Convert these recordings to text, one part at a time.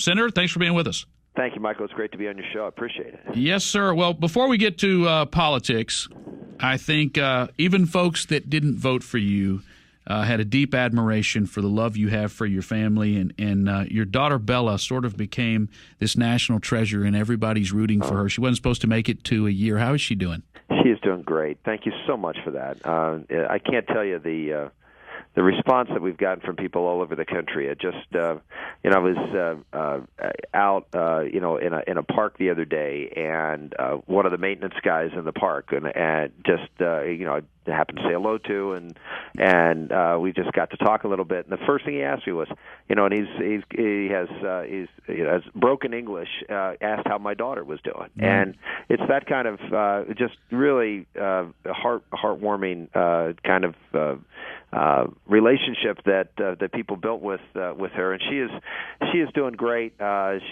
Senator, thanks for being with us. Thank you, Michael. It's great to be on your show. I appreciate it. Yes, sir. Well, before we get to politics, I think even folks that didn't vote for you had a deep admiration for the love you have for your family, and your daughter Bella sort of became this national treasure, and everybody's rooting for her. She wasn't supposed to make it to a year. How is she doing? She is doing great. Thank you so much for that. I can't tell you the response that we've gotten from people all over the country. It just, I was out, in a park the other day, and one of the maintenance guys in the park, and just, I happened to say hello to, and we just got to talk a little bit. And the first thing he asked me was, and he has broken English, asked how my daughter was doing, and it's that kind of just really heartwarming kind of relationship that people built with her, and she is doing great.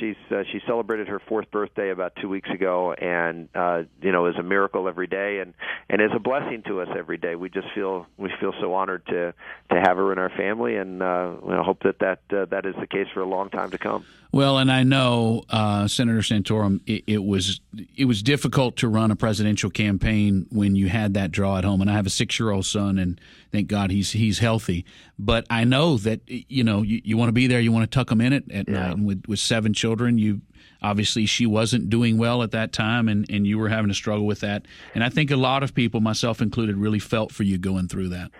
She celebrated her 4th birthday about 2 weeks ago, and is a miracle every day, and is a blessing to us every day. We feel so honored to have her in our family, and hope that is the case for a long time to come. Well, and I know, Senator Santorum, it was difficult to run a presidential campaign when you had that draw at home. And I have a 6-year-old son, and thank God he's healthy. But I know that you want to be there, you want to tuck him in at night. And with 7 children, obviously she wasn't doing well at that time, and you were having to struggle with that. And I think a lot of people, myself included, really felt for you going through that.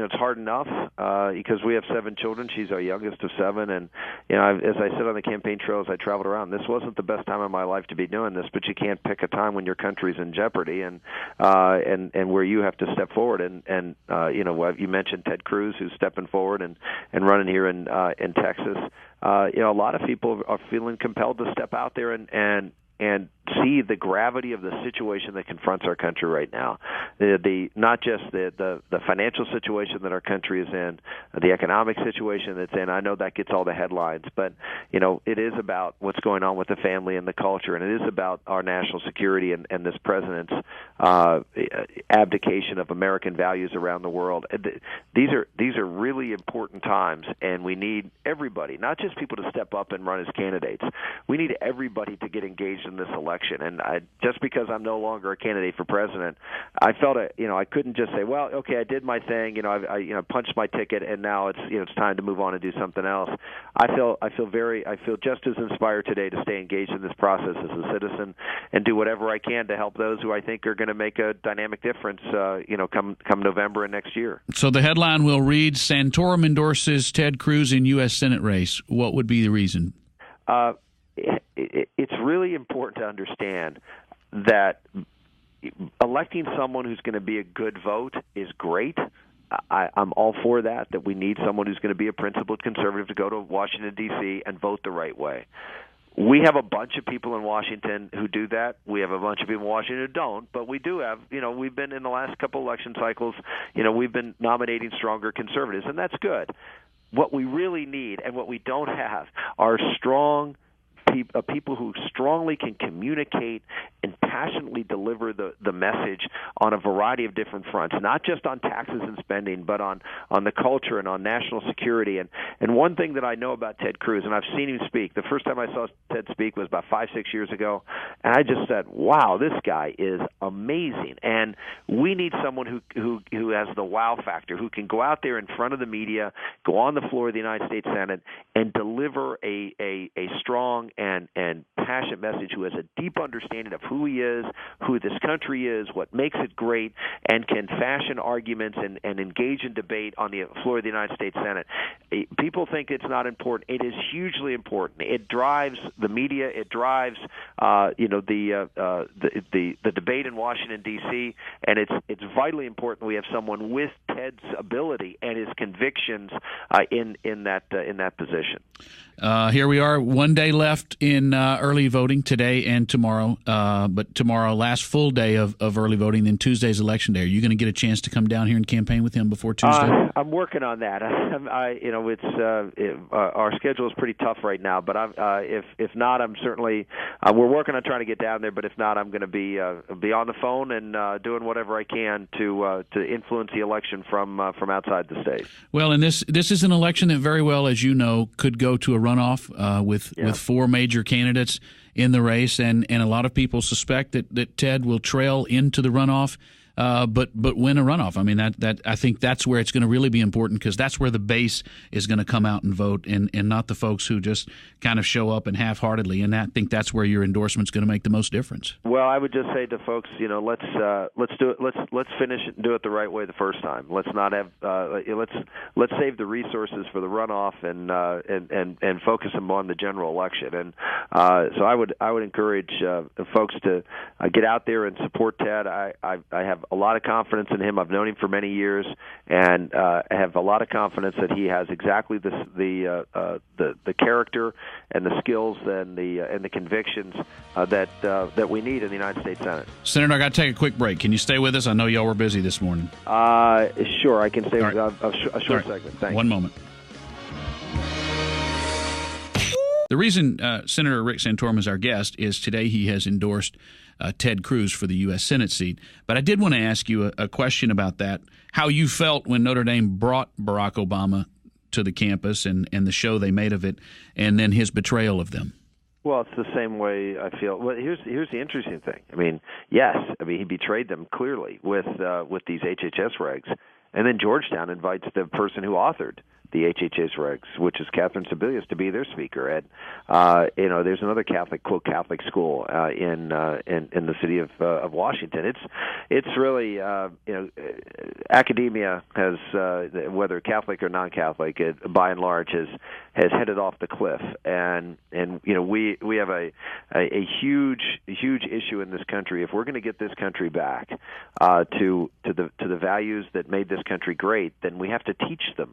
It's hard enough because we have 7 children. She's our youngest of 7, and as I said on the campaign trail as I traveled around, this wasn't the best time of my life to be doing this. But you can't pick a time when your country's in jeopardy, and where you have to step forward. And you mentioned Ted Cruz, who's stepping forward and running here in Texas. A lot of people are feeling compelled to step out there and see the gravity of the situation that confronts our country right now. Not just the financial situation that our country is in, the economic situation that's in. I know that gets all the headlines, but it is about what's going on with the family and the culture, and it is about our national security and this president's abdication of American values around the world. These are really important times, and we need everybody, not just people to step up and run as candidates. We need everybody to get engaged in this election. And just because I'm no longer a candidate for president, I felt I couldn't just say, well, okay, I did my thing, I punched my ticket, and now it's time to move on and do something else. I feel just as inspired today to stay engaged in this process as a citizen and do whatever I can to help those who I think are going to make a dynamic difference, come November and next year. So the headline will read: Santorum endorses Ted Cruz in U.S. Senate race. What would be the reason? It's really important to understand that electing someone who's going to be a good vote is great. I'm all for that we need someone who's going to be a principled conservative to go to Washington, D.C. and vote the right way. We have a bunch of people in Washington who do that. We have a bunch of people in Washington who don't, but we do have, we've been in the last couple election cycles, we've been nominating stronger conservatives, and that's good. What we really need and what we don't have are strong people who strongly can communicate and passionately deliver the message on a variety of different fronts, not just on taxes and spending, but on the culture and on national security. And one thing that I know about Ted Cruz, and I've seen him speak, the first time I saw Ted speak was about 5-6 years ago, and I just said, wow, this guy is amazing. And we need someone who has the wow factor, who can go out there in front of the media, go on the floor of the United States Senate, and deliver a strong and passionate message, who has a deep understanding of who he is, who this country is, what makes it great, and can fashion arguments and engage in debate on the floor of the United States Senate. People think it's not important. It is hugely important. It drives the media. It drives the debate in Washington, D.C., and it's vitally important we have someone with Ted's ability and his convictions in that position. Here we are, one day left involved in early voting today and tomorrow, but tomorrow, last full day of early voting, then Tuesday's election day. Are you going to get a chance to come down here and campaign with him before Tuesday? I'm working on that. Our schedule is pretty tough right now, but if not, I'm certainly we're working on trying to get down there. But if not, I'm going to be on the phone and doing whatever I can to influence the election from outside the state. Well, and this is an election that very well, as you know, could go to a runoff with four major candidates in the race, and a lot of people suspect that Ted will trail into the runoff. But win a runoff. I mean, that I think that's where it's going to really be important, because that's where the base is going to come out and vote, and not the folks who just kind of show up and half-heartedly. And I think that's where your endorsement's going to make the most difference. Well, I would just say to folks, let's do it. Let's finish it and do it the right way the first time. Let's not have let's save the resources for the runoff and focus them on the general election. And so I would encourage folks to get out there and support Ted. I have a lot of confidence in him. I've known him for many years, and I have a lot of confidence that he has exactly the character and the skills and the convictions that we need in the United States Senate. Senator, I got to take a quick break. Can you stay with us? I know y'all were busy this morning. Sure, I can stay with a short segment. Thanks. One moment. The reason Senator Rick Santorum is our guest is today he has endorsed Ted Cruz for the U.S. Senate seat. But I did want to ask you a question about that, how you felt when Notre Dame brought Barack Obama to the campus and the show they made of it, and then his betrayal of them. Well, it's the same way I feel. Well, here's the interesting thing. I mean, yes, he betrayed them clearly with these HHS regs, and then Georgetown invites the person who authored the HHS regs, which is Catherine Sebelius, to be their speaker. And there's another Catholic school in the city of Washington. It's really academia has whether Catholic or non-Catholic, by and large has headed off the cliff. And we have a huge issue in this country. If we're going to get this country back to the values that made this country great, then we have to teach them.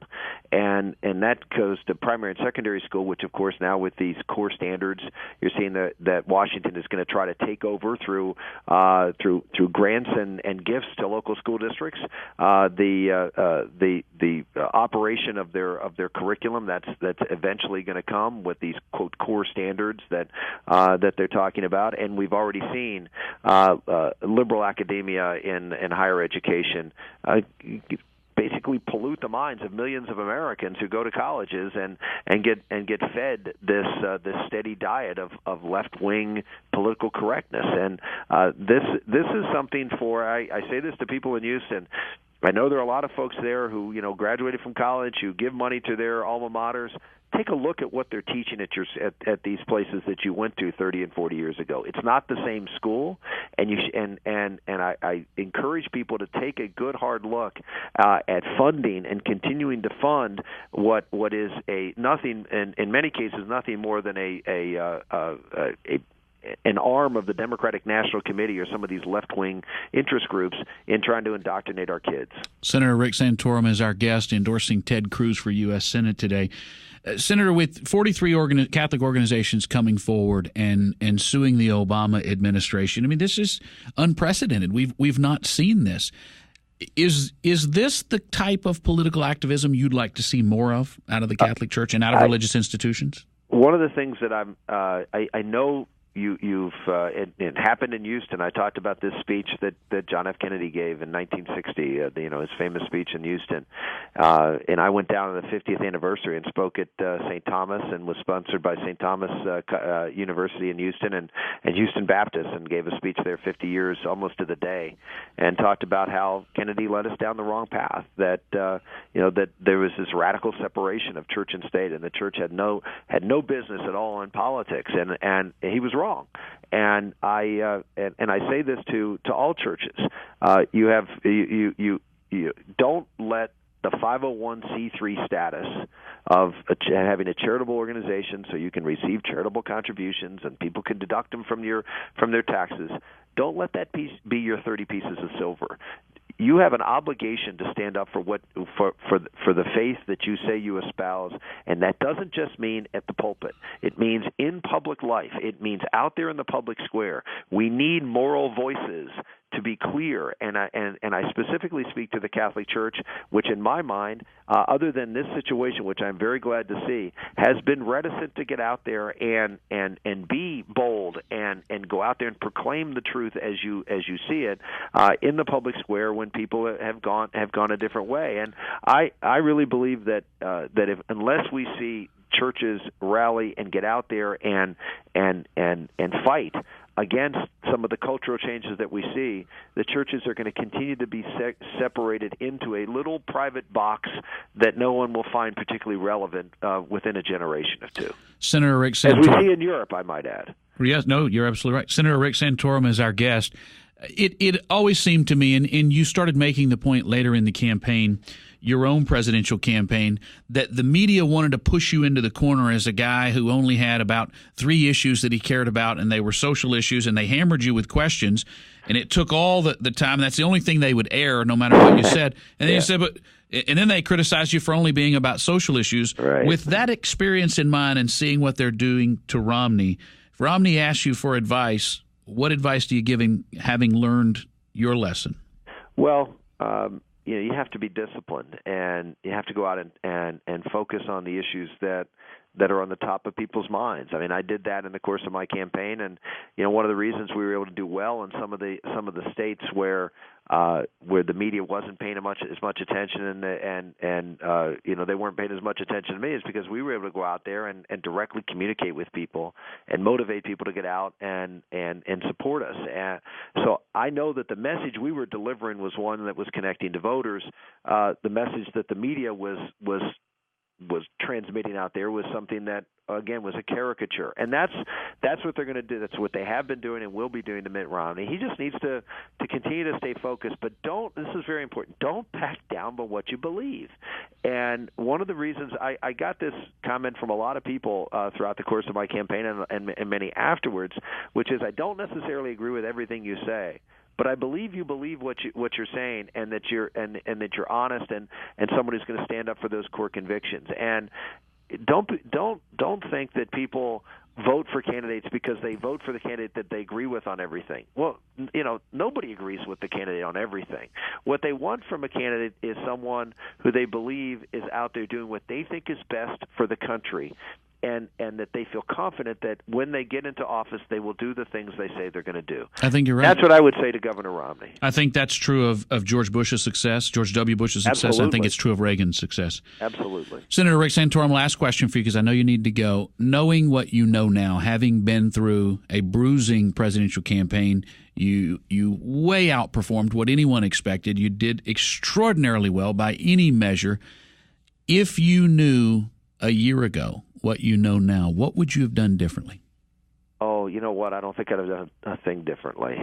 And that goes to primary and secondary school, which, of course, now with these core standards, you're seeing that Washington is going to try to take over through grants and gifts to local school districts. The operation of their curriculum that's eventually going to come with these quote core standards that they're talking about, and we've already seen liberal academia in higher education basically pollute the minds of millions of Americans who go to colleges and get fed this steady diet of left wing political correctness. And this is something I say this to people in Houston. I know there are a lot of folks there who graduated from college, who give money to their alma maters. Take a look at what they're teaching at these places that you went to 30 and 40 years ago. It's not the same school, and I encourage people to take a good hard look at funding and continuing to fund what is nothing, in many cases nothing more than an arm of the Democratic National Committee or some of these left-wing interest groups in trying to indoctrinate our kids. Senator Rick Santorum is our guest, endorsing Ted Cruz for U.S. Senate today. Senator, with 43 Catholic organizations coming forward and suing the Obama administration, I mean, this is unprecedented. We've not seen this. Is this the type of political activism you'd like to see more of out of the Catholic Church and out of religious institutions? One of the things that I know it happened in Houston. I talked about this speech that John F. Kennedy gave in 1960, his famous speech in Houston. And I went down on the 50th anniversary and spoke at St. Thomas, and was sponsored by St. Thomas University in Houston and Houston Baptist, and gave a speech there 50 years almost to the day, and talked about how Kennedy led us down the wrong path, that there was this radical separation of church and state, and the church had no business at all in politics, and he was wrong. And I say this to all churches. You don't let the 501c3 status of having a charitable organization, so you can receive charitable contributions and people can deduct them from their taxes. Don't let that piece be your 30 pieces of silver. you have an obligation to stand up for the faith that you say you espouse, and that doesn't just mean at the pulpit. It means in public life. It means out there in the public square. We need moral voices to be clear, and I specifically speak to the Catholic Church, which in my mind, other than this situation, which I'm very glad to see, has been reticent to get out there and be bold and go out there and proclaim the truth as you see it in the public square when people have gone a different way. And I really believe that unless we see churches rally and get out there and fight against some of the cultural changes that we see, the churches are going to continue to be separated into a little private box that no one will find particularly relevant within a generation or two. Senator Rick Santorum. As we see in Europe, I might add. Yes, no, you're absolutely right. Senator Rick Santorum is our guest. It always seemed to me, and you started making the point later in the campaign, your own presidential campaign, that the media wanted to push you into the corner as a guy who only had about 3 issues that he cared about, and they were social issues, and they hammered you with questions, and it took all the time. That's the only thing they would air, no matter what you said. And then you said, and then they criticized you for only being about social issues. Right. With that experience in mind and seeing what they're doing to Romney, if Romney asks you for advice, what advice do you give him, having learned your lesson? Well, you have to be disciplined, and you have to go out and focus on the issues that are on the top of people's minds. I mean, I did that in the course of my campaign, and one of the reasons we were able to do well in some of the states where the media wasn't paying as much attention and they weren't paying as much attention to me is because we were able to go out there and directly communicate with people and motivate people to get out and support us. And so I know that the message we were delivering was one that was connecting to voters. The message that the media was transmitting out there was something that, again, was a caricature. And that's what they're going to do. That's what they have been doing and will be doing to Mitt Romney. He just needs to continue to stay focused, but this is very important, don't back down by what you believe. And one of the reasons I got this comment from a lot of people throughout the course of my campaign and many afterwards, which is I don't necessarily agree with everything you say, but I believe you believe what you're saying, and that you're honest and someone who's going to stand up for those core convictions. And don't think that people vote for candidates because they vote for the candidate that they agree with on everything. Well, nobody agrees with the candidate on everything. What they want from a candidate is someone who they believe is out there doing what they think is best for the country. And that they feel confident that when they get into office, they will do the things they say they're going to do. I think you're right. That's what I would say to Governor Romney. I think that's true of George Bush's success, George W. Bush's success. Absolutely. I think it's true of Reagan's success. Absolutely. Senator Rick Santorum, last question for you because I know you need to go. Knowing what you know now, having been through a bruising presidential campaign, you way outperformed what anyone expected. You did extraordinarily well by any measure. If you knew a year ago what you know now, what would you have done differently? Oh, you know what? I don't think I'd have done a thing differently.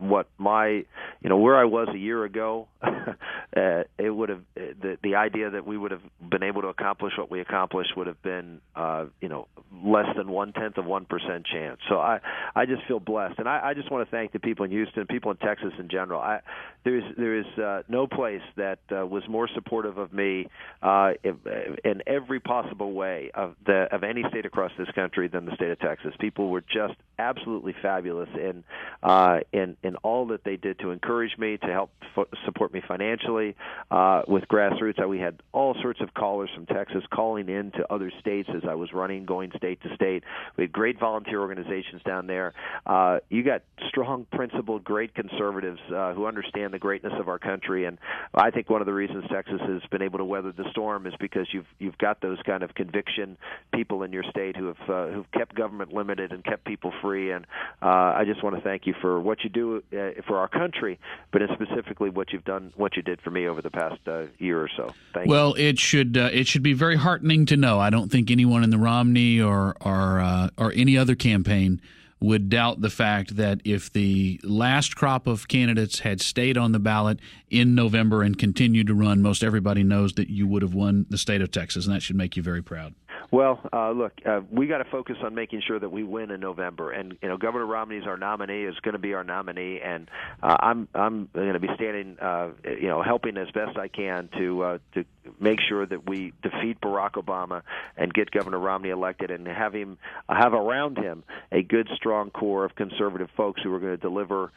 Where I was a year ago, it would have the idea that we would have been able to accomplish what we accomplished would have been less than 1/10% chance. So I just feel blessed, and I just want to thank the people in Houston, people in Texas in general. There is no place that was more supportive of me in every possible way of any state across this country than the state of Texas. People were just absolutely fabulous in all that they did to encourage me, to help support me financially with grassroots. We had all sorts of callers from Texas calling in to other states as I was running, going state to state. We had great volunteer organizations down there. You got strong, principled, great conservatives who understand the greatness of our country. And I think one of the reasons Texas has been able to weather the storm is because you've got those kind of conviction people in your state who've kept government limited and kept people free. And I just want to thank you for what you do for our country, but specifically what you did for me over the past year or so. Thank you. Well, it should be very heartening to know. I don't think anyone in the Romney or any other campaign would doubt the fact that if the last crop of candidates had stayed on the ballot in November and continued to run, most everybody knows that you would have won the state of Texas, and that should make you very proud. Well, look, we got to focus on making sure that we win in November, and Governor Romney is our nominee, is going to be our nominee, and I'm going to be standing, helping as best I can to make sure that we defeat Barack Obama and get Governor Romney elected, and have around him a good, strong core of conservative folks who are going to deliver